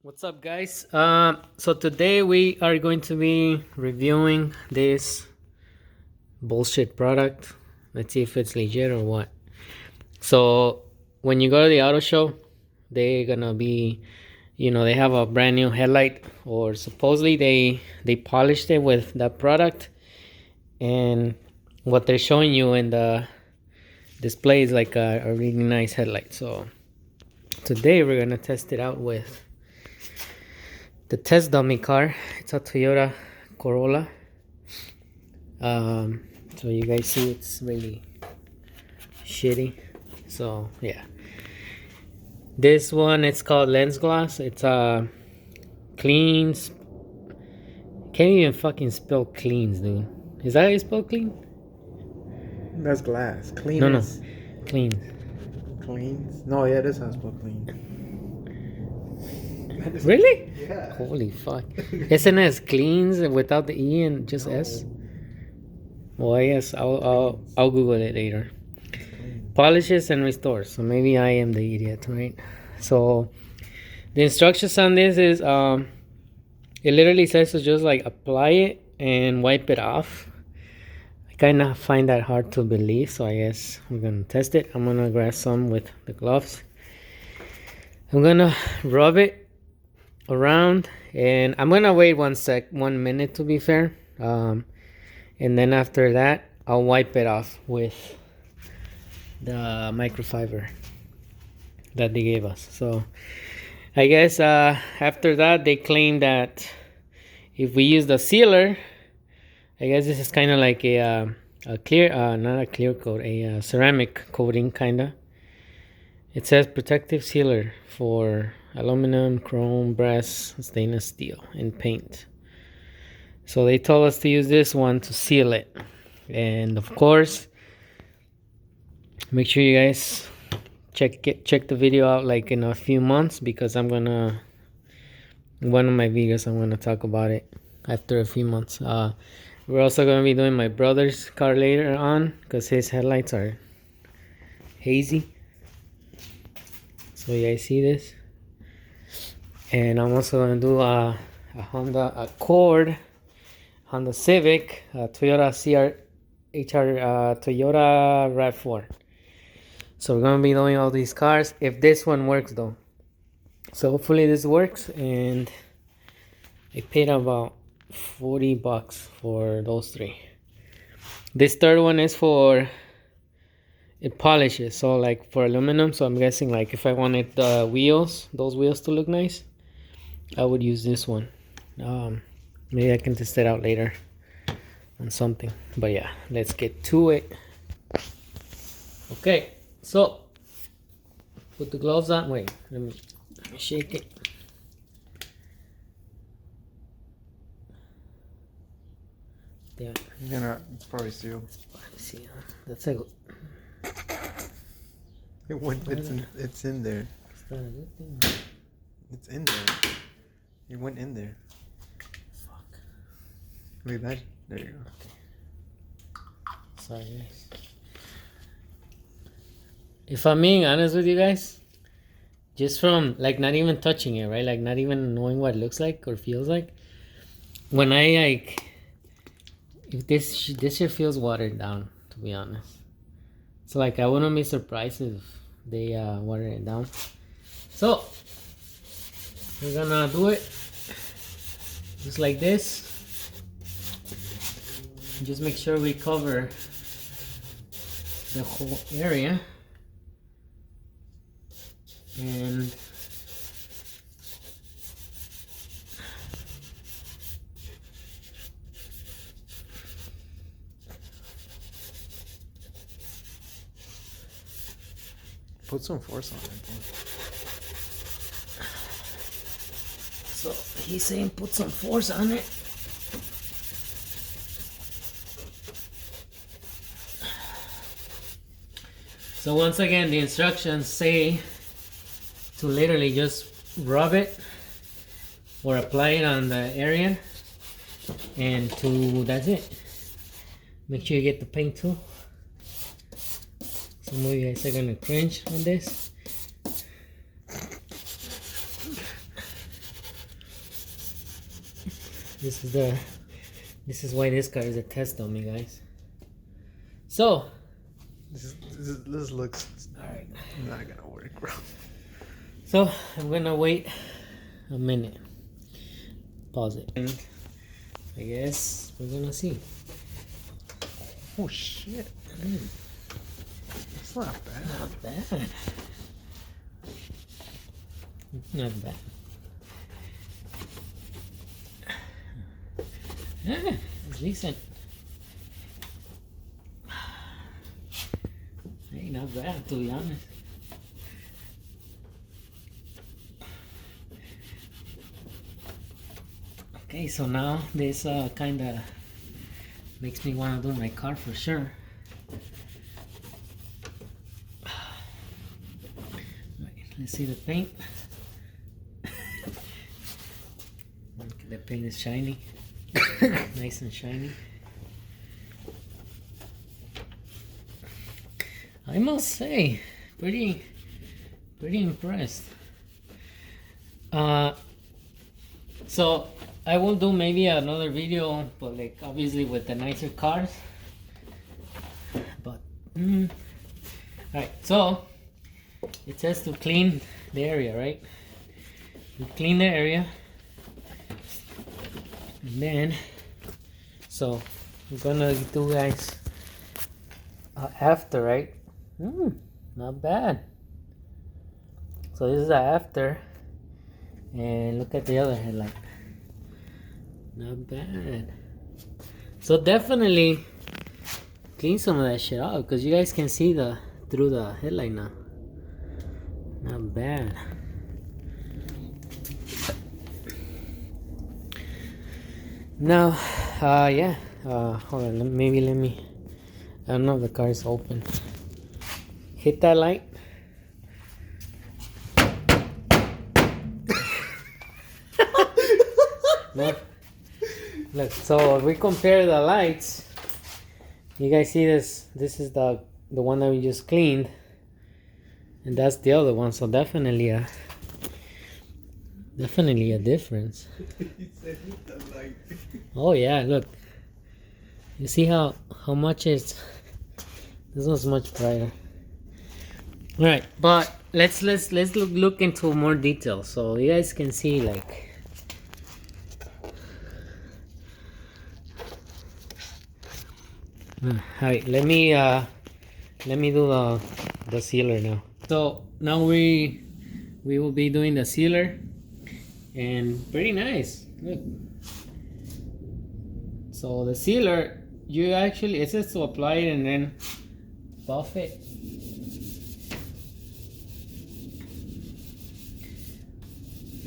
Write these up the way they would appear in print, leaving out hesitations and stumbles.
What's up, guys? So today we are going to be reviewing this bullshit product. Let's see if it's legit or what. So when you go to the auto show, they're gonna be, they have a brand new headlight, or supposedly they polished it with that product, and what they're showing you in the display is like a really nice headlight. So today we're gonna test it out with the test dummy car. It's a Toyota Corolla. So you guys see it's really shitty. So yeah, this one it's called lens glass. It's a clean. Can't even fucking spell cleans, dude. Is that how you spell clean? That's glass. Clean. No, clean. Cleans. No, yeah, this has spelled clean. Really? Yeah. Holy fuck. SNS cleans without the E and just No. S. Well, I guess I'll Google it later. Polishes and restores. So maybe I am the idiot, right? So the instructions on this is it literally says to just like apply it and wipe it off. I kind of find that hard to believe, so I guess we're gonna test it. I'm gonna grab some with the gloves. I'm gonna rub it around, and I'm gonna wait 1 minute to be fair. And then after that, I'll wipe it off with the microfiber that they gave us. So I guess after that, they claim that if we use the sealer, I guess this is kind of like a clear, not a clear coat, a ceramic coating kind of. It says protective sealer for aluminum, chrome, brass, stainless steel, and paint. So they told us to use this one to seal it. And of course, make sure you guys check the video out like in a few months, because one of my videos I'm gonna talk about it after a few months. We're also gonna be doing my brother's car later on, because his headlights are hazy. So you guys see this, and I'm also gonna do a Honda Accord, Honda Civic, Toyota Toyota RAV4. So we're gonna be doing all these cars if this one works though. So hopefully this works, and I paid about $40 for those three. This third one is for it polishes, so like for aluminum. So I'm guessing like if I wanted the those wheels to look nice, I would use this one. Maybe I can test it out later on something. But yeah, let's get to it. Okay, so put the gloves on. Wait, let me shake it. Yeah, It's probably sealed. let's see. That's a. It's in there. Is that a good thing? It's in there. It went in there. Fuck. Look at that. There you go. Sorry, guys. If I'm being honest with you guys, just from like not even touching it, right? Like not even knowing what it looks like or feels like. When I like, if this shit feels watered down, to be honest. So like I wouldn't be surprised if they watered it down. So we're gonna do it just like this. Just make sure we cover the whole area. And Put some force on it. so he's saying put some force on it. So once again, the instructions say to literally just rub it or apply it on the area, and that's it. Make sure you get the paint too. Some of you guys are gonna cringe on this. This is why this car is a test dummy, guys. So This looks alright. not gonna work, bro. So I'm gonna wait a minute. Pause it. And I guess we're gonna see. Oh shit. It's not bad. Not bad. Not bad. Yeah, it's decent. Hey, not bad, to be honest. Okay, so now this kind of makes me want to do my car for sure. Right, let's see the paint. The paint is shiny. Nice and shiny. I must say, pretty impressed. So I will do maybe another video, but like obviously with the nicer cars. But alright, so it says to clean the area, right? You clean the area, and then so I'm gonna do, guys, after, right? Not bad. So this is the after, and look at the other headlight. Not bad. So definitely clean some of that shit out, because you guys can see through the headlight now. Not bad. Now, yeah. Hold on. Maybe let me. I don't know if the car is open. Hit that light. Look, so if we compare the lights, you guys see this. This is the one that we just cleaned, and that's the other one. So definitely a difference. He said hit the light. Oh yeah, look. You see how much it's. This one's much brighter. All right, but let's look into more detail so you guys can see, like. All right, let me do the sealer now. So now we will be doing the sealer, and pretty nice. Look. So the sealer, you actually, it says to apply it and then buff it.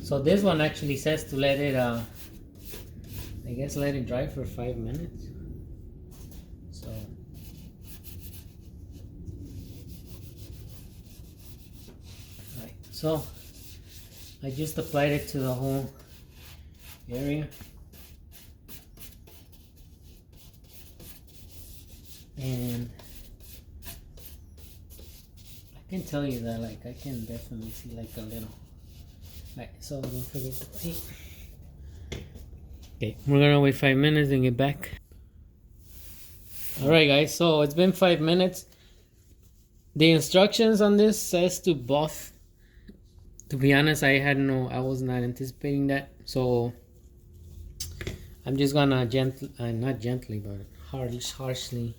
So this one actually says to let it, I guess let it dry for 5 minutes. So right, so I just applied it to the whole area. And I can tell you that, like, I can definitely see like a little. Right, so don't forget to paint. Okay, we're gonna wait 5 minutes and get back. Alright guys, so it's been 5 minutes. The instructions on this says to buff. To be honest, I was not anticipating that. So I'm just gonna not gently, but harshly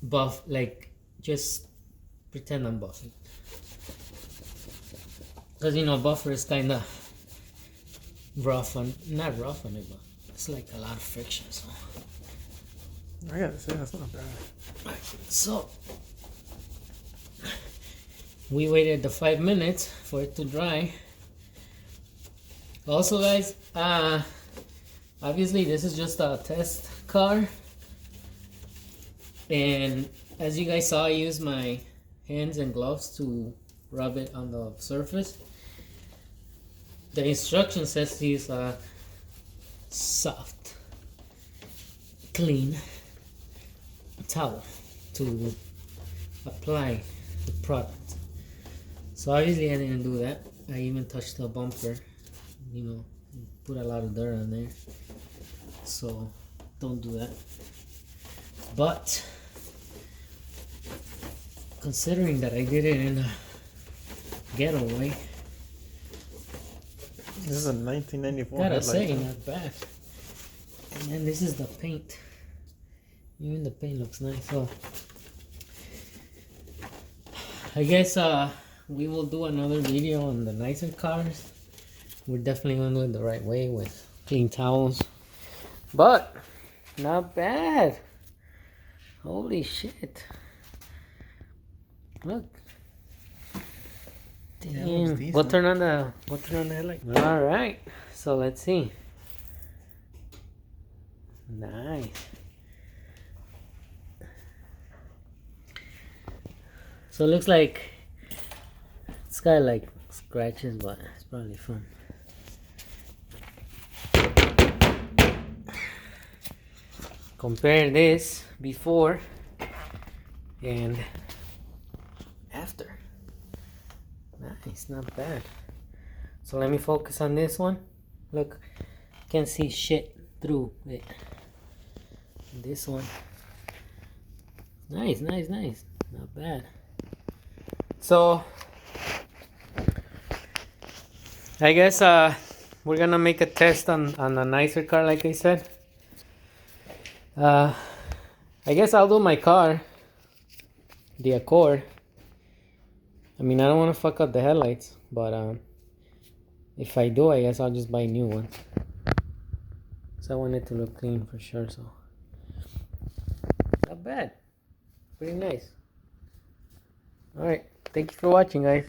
buff, like just pretend I'm buffing. Because you know, buffer is kind of rough on, not rough on it, but it's like a lot of friction. So I gotta say, that's not bad. So we waited the 5 minutes for it to dry. Also guys, obviously this is just a test car, and as you guys saw, I used my hands and gloves to rub it on the surface. The instruction says to use a soft, clean towel to apply the product. So obviously I didn't do that. I even touched the bumper, you know, put a lot of dirt on there, so don't do that. But considering that I did it in a getaway, This is a 1994 gotta headlight. say, too. not bad. And then this is the paint. Even the paint looks nice. So I guess we will do another video on the nicer cars. We're definitely gonna do it the right way with clean towels. But not bad. Holy shit. Look. Yeah, it looks Damn. decent. We'll turn on the headlight. Alright. So let's see. Nice. So it looks like it's got like scratches, but it's probably fun. Compare this before and after. Nice, not bad. So let me focus on this one. Look, can't see shit through it. This one. Nice, nice, nice. Not bad. So I guess we're gonna make a test on a nicer car, like I said. I guess I'll do my car, the Accord. I mean, I don't want to fuck up the headlights, but if I do, I guess I'll just buy a new one. So I want it to look clean for sure. So not bad, pretty nice. All right, thank you for watching, guys.